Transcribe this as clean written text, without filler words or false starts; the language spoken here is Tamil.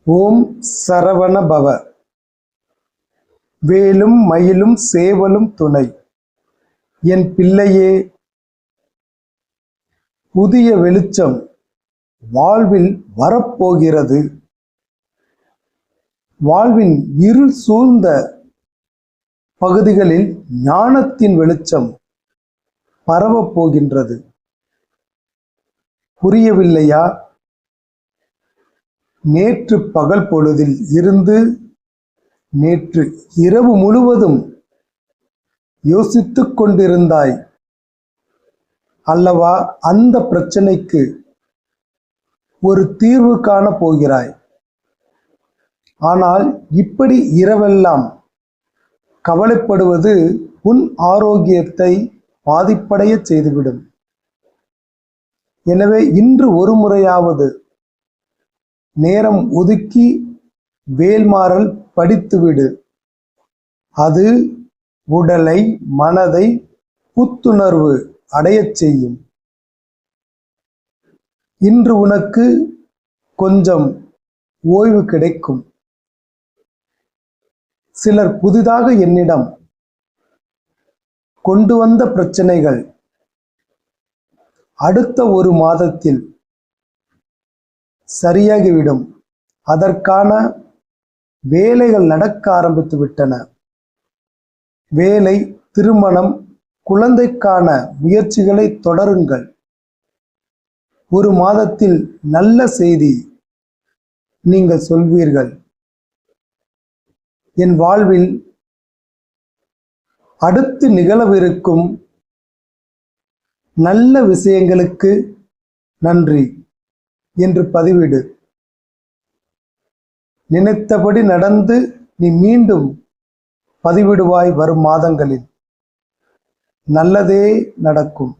ஓம் சரவண பவ. வேலும் மயிலும் சேவலும் துணை. என் பிள்ளையே, புதிய வெளிச்சம் வாழ்வில் வரப்போகிறது. வாழ்வின் இருள் சூழ்ந்த பகுதிகளில் ஞானத்தின் வெளிச்சம் பரவப் போகின்றது. புரியவில்லையா? நேற்று பகல் பொழுதில் இருந்து நேற்று இரவு முழுவதும் யோசித்துக் கொண்டிருந்தாய் அல்லவா? அந்த பிரச்சனைக்கு ஒரு தீர்வு காண போகிறாய். ஆனால் இப்படி இரவெல்லாம் கவலைப்படுவது உன் ஆரோக்கியத்தை பாதிப்படைய செய்துவிடும். எனவே இன்று ஒரு முறையாவது நேரம் ஒதுக்கி வேல்மாறல் படித்துவிடு. அது உடலை மனதை புத்துணர்வு அடையச் செய்யும். இன்று உனக்கு கொஞ்சம் ஓய்வு கிடைக்கும். சிலர் புதிதாக என்னிடம் கொண்டு வந்த பிரச்சனைகள் அடுத்த ஒரு மாதத்தில் சரியாகிவிடும். அதற்கான வேலைகள் நடக்க ஆரம்பித்து விட்டன. வேலை, திருமணம், குழந்தைக்கான முயற்சிகளை தொடருங்கள். ஒரு மாதத்தில் நல்ல செய்தி நீங்கள் சொல்வீர்கள். என் வாழ்வில் அடுத்து நிகழவிருக்கும் நல்ல விஷயங்களுக்கு நன்றி என்று பதிவிடு. நினைத்தபடி நடந்து நீ மீண்டும் பதிவிடுவாய். வரும் மாதங்களில் நல்லதே நடக்கும்.